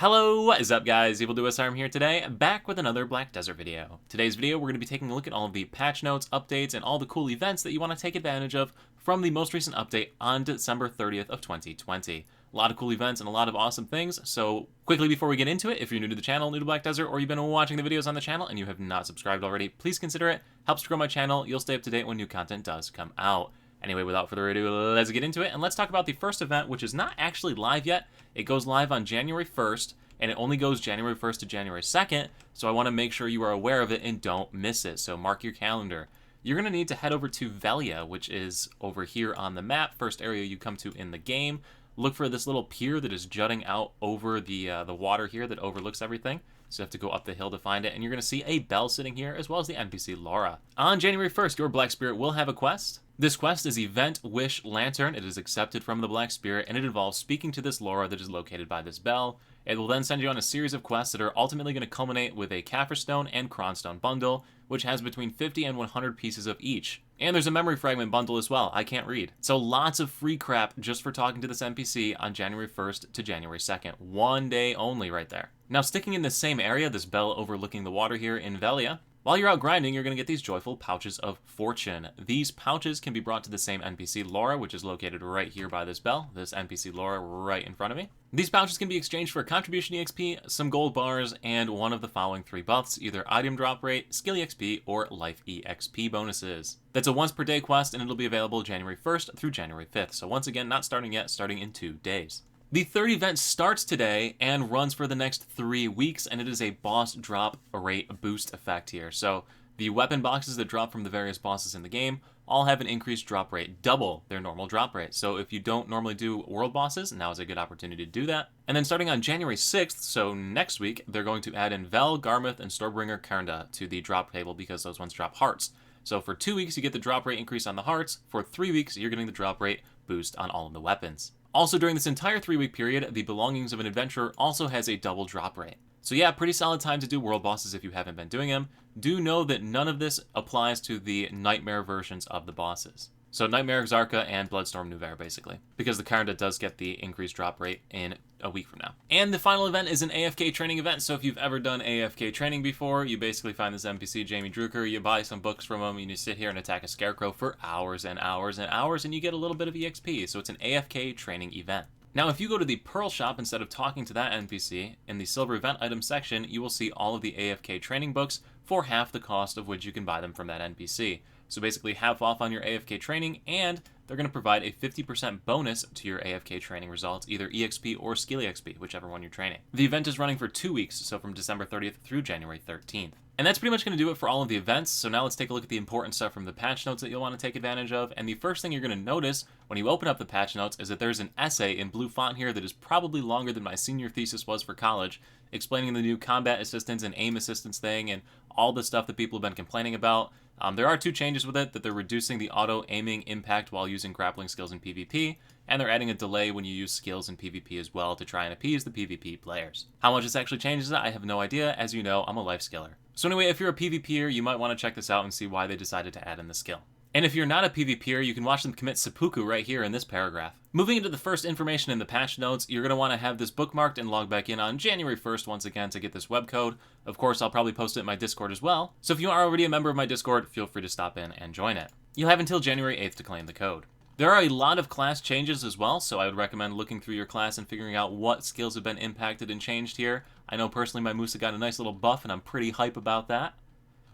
Hello, what is up guys, I'm here today, back with another Black Desert video. Today's video, we're going to be taking a look at all of the patch notes, updates, and all the cool events that you want to take advantage of from the most recent update on December 30th of 2020. A lot of cool events and a lot of awesome things, so quickly before we get into it, if you're new to the channel, new to Black Desert, or you've been watching the videos on the channel and you have not subscribed already, please consider it. Helps to grow my channel, you'll stay up to date when new content does come out. Anyway, without further ado, let's get into it, and let's talk about the first event, which is not actually live yet. It goes live on January 1st, and it only goes January 1st to January 2nd, so I want to make sure you are aware of it and don't miss it, so mark your calendar. You're going to need to head over to Velia, which is over here on the map, first area you come to in the game. Look for this little pier that is jutting out over the water here that overlooks everything. So you have to go up the hill to find it, and you're going to see a bell sitting here, as well as the NPC Laura. On January 1st, your Black Spirit will have a quest. This quest is Event Wish Lantern. It is accepted from the Black Spirit, and it involves speaking to this Laura that is located by this bell. It will then send you on a series of quests that are ultimately going to culminate with a Kaffir Stone and Kronstone bundle, which has between 50 and 100 pieces of each. And there's a memory fragment bundle as well. I can't read. So lots of free crap just for talking to this NPC on January 1st to January 2nd. One day only right there. Now, sticking in the same area, this bell overlooking the water here in Velia, while you're out grinding, you're going to get these joyful pouches of fortune. These pouches can be brought to the same NPC Laura, which is located right here by this bell. This NPC Laura right in front of me. These pouches can be exchanged for contribution EXP, some gold bars, and one of the following three buffs, either item drop rate, skill EXP, or life EXP bonuses. That's a once per day quest, and it'll be available January 1st through January 5th. So once again, not starting yet, starting in 2 days. The third event starts today and runs for the next 3 weeks, and it is a boss drop rate boost effect here. So the weapon boxes that drop from the various bosses in the game all have an increased drop rate, double their normal drop rate. So if you don't normally do world bosses, now is a good opportunity to do that. And then starting on January 6th, so next week, they're going to add in Vel, Garmouth, and Stormbringer Karnda to the drop table because those ones drop hearts. So for 2 weeks, you get the drop rate increase on the hearts. For 3 weeks, you're getting the drop rate boost on all of the weapons. Also, during this entire 3-week period, the Belongings of an Adventurer also has a double drop rate. So yeah, pretty solid time to do world bosses if you haven't been doing them. Do know that none of this applies to the Nightmare versions of the bosses. So Nightmare, Xarka, and Bloodstorm Nouvert, basically. Because the Karnda does get the increased drop rate in a week from now. And the final event is an AFK Training Event. So if you've ever done AFK Training before, you basically find this NPC, Jamie Drucker, you buy some books from him, and you sit here and attack a Scarecrow for hours and hours and hours, and you get a little bit of EXP. So it's an AFK Training Event. Now, if you go to the Pearl Shop instead of talking to that NPC, in the Silver Event Items section, you will see all of the AFK Training books for half the cost of which you can buy them from that NPC. So basically half off on your AFK training, and they're going to provide a 50% bonus to your AFK training results, either EXP or skill EXP, whichever one you're training. The event is running for 2 weeks, so from December 30th through January 13th. And that's pretty much going to do it for all of the events, so now let's take a look at the important stuff from the patch notes that you'll want to take advantage of. And the first thing you're going to notice when you open up the patch notes is that there's an essay in blue font here that is probably longer than my senior thesis was for college, explaining the new combat assistance and aim assistance thing and all the stuff that people have been complaining about. There are 2 changes with it, that they're reducing the auto-aiming impact while using grappling skills in PvP, and they're adding a delay when you use skills in PvP as well to try and appease the PvP players. How much this actually changes it, I have no idea. As you know, I'm a life skiller. So anyway, if you're a PvPer, you might want to check this out and see why they decided to add in the skill. And if you're not a PvPer, you can watch them commit seppuku right here in this paragraph. Moving into the first information in the patch notes, you're going to want to have this bookmarked and log back in on January 1st once again to get this web code. Of course, I'll probably post it in my Discord as well. So if you are already a member of my Discord, feel free to stop in and join it. You'll have until January 8th to claim the code. There are a lot of class changes as well, so I would recommend looking through your class and figuring out what skills have been impacted and changed here. I know personally my Musa got a nice little buff, and I'm pretty hype about that.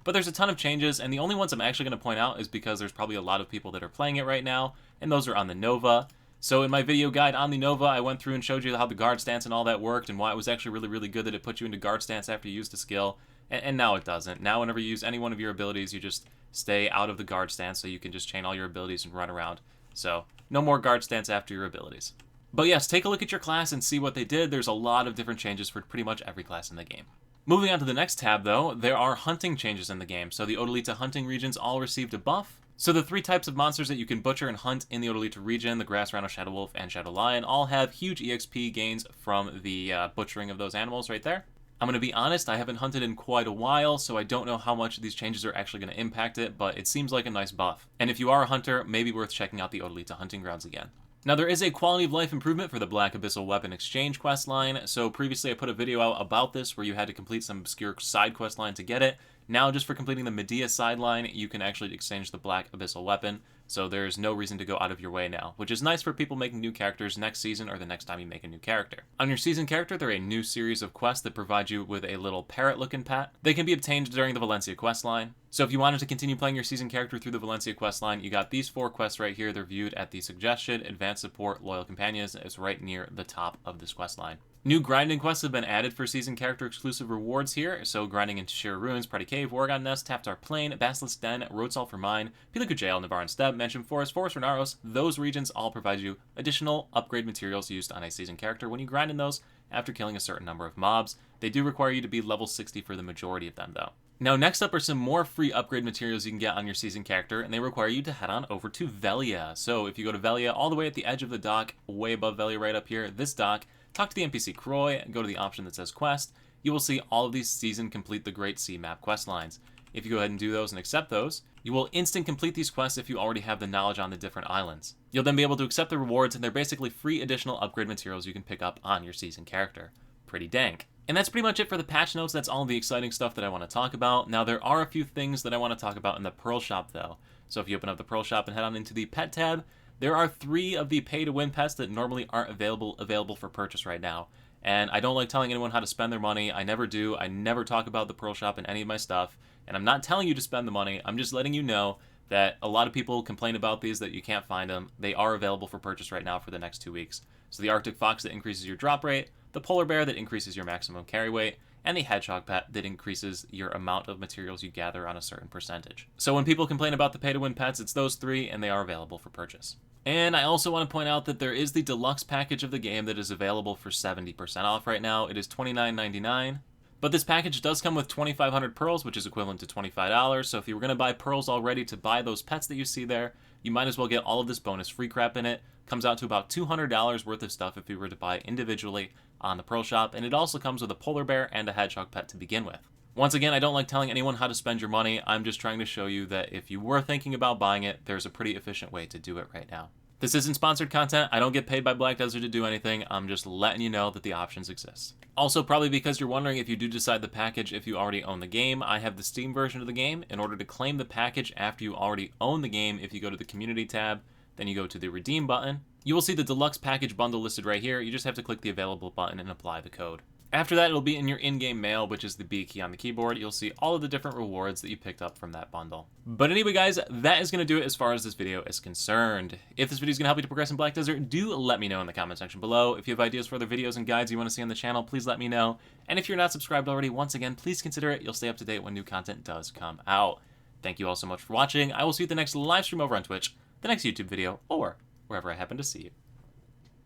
But there's a ton of changes, and the only ones I'm actually going to point out is because there's probably a lot of people that are playing it right now, and those are on the Nova. So in my video guide on the Nova, I went through and showed you how the guard stance and all that worked, and why it was actually really, really good that it put you into guard stance after you used a skill, and now it doesn't. Now whenever you use any one of your abilities, you just stay out of the guard stance, so you can just chain all your abilities and run around. So no more guard stance after your abilities. But yes, take a look at your class and see what they did. There's a lot of different changes for pretty much every class in the game. Moving on to the next tab, though, there are hunting changes in the game. So the Odalita hunting regions all received a buff. So the 3 types of monsters that you can butcher and hunt in the Odalita region, the Grass Rhino, Shadow Wolf, and Shadow Lion, all have huge EXP gains from the butchering of those animals right there. I'm going to be honest, I haven't hunted in quite a while, so I don't know how much these changes are actually going to impact it, but it seems like a nice buff. And if you are a hunter, maybe worth checking out the Odalita hunting grounds again. Now, there is a quality of life improvement for the Black Abyssal Weapon Exchange quest line. So previously I put a video out about this where you had to complete some obscure side quest line to get it. Now, just for completing the Medea sideline, you can actually exchange the Black Abyssal Weapon. So there's no reason to go out of your way now, which is nice for people making new characters next season or the next time you make a new character. On your season character, there are a new series of quests that provide you with a little parrot-looking pet. They can be obtained during the Valencia quest line. So if you wanted to continue playing your season character through the Valencia quest line, you got these 4 quests right here. They're viewed at the Suggestion, Advanced Support, Loyal Companions. It's right near the top of this quest line. New grinding quests have been added for season character exclusive rewards here, so grinding into Sheer Ruins, Pretty Cave, Oregon Nest, Taptar Plain, Basilisk Den, Road Salt for Mine, Pilicu Jail, Navaran Steppe, Mansion Forest, Forest Renaros. Those regions all provide you additional upgrade materials used on a season character when you grind in those after killing a certain number of mobs. They do require you to be level 60 for the majority of them though. Now, next up are some more free upgrade materials you can get on your season character, and they require you to head on over to Velia. So if you go to Velia, all the way at the edge of the dock, way above Velia right up here, this dock, talk to the NPC Croy, and go to the option that says Quest. You will see all of these season complete the Great Sea Map quest lines. If you go ahead and do those and accept those, you will instant complete these quests if you already have the knowledge on the different islands. You'll then be able to accept the rewards, and they're basically free additional upgrade materials you can pick up on your season character. Pretty dank. And that's pretty much it for the patch notes. That's all the exciting stuff that I want to talk about. Now, there are a few things that I want to talk about in the Pearl Shop, though. So if you open up the Pearl Shop and head on into the Pet tab, there are 3 of the pay-to-win pets that normally aren't available for purchase right now. And I don't like telling anyone how to spend their money. I never do. I never talk about the Pearl Shop in any of my stuff. And I'm not telling you to spend the money. I'm just letting you know that a lot of people complain about these, that you can't find them. They are available for purchase right now for the next 2 weeks. So the Arctic Fox that increases your drop rate, the Polar Bear that increases your maximum carry weight, and the Hedgehog pet that increases your amount of materials you gather on a certain percentage. So when people complain about the pay-to-win pets, it's those 3, and they are available for purchase. And I also want to point out that there is the deluxe package of the game that is available for 70% off right now. It is $29.99. But this package does come with 2,500 pearls, which is equivalent to $25. So if you were going to buy pearls already to buy those pets that you see there, you might as well get all of this bonus free crap in it. Comes out to about $200 worth of stuff if you were to buy individually on the Pearl Shop. And it also comes with a polar bear and a hedgehog pet to begin with. Once again, I don't like telling anyone how to spend your money. I'm just trying to show you that if you were thinking about buying it, there's a pretty efficient way to do it right now. This isn't sponsored content. I don't get paid by Black Desert to do anything. I'm just letting you know that the options exist. Also, probably because you're wondering if you do decide the package if you already own the game, I have the Steam version of the game. In order to claim the package after you already own the game, if you go to the Community tab, then you go to the Redeem button, you will see the deluxe package bundle listed right here. You just have to click the available button and apply the code. After that, it'll be in your in-game mail, which is the B key on the keyboard. You'll see all of the different rewards that you picked up from that bundle. But anyway, guys, that is going to do it as far as this video is concerned. If this video is going to help you to progress in Black Desert, do let me know in the comment section below. If you have ideas for other videos and guides you want to see on the channel, please let me know. And if you're not subscribed already, once again, please consider it. You'll stay up to date when new content does come out. Thank you all so much for watching. I will see you at the next live stream over on Twitch, the next YouTube video, or wherever I happen to see you.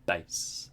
Dice.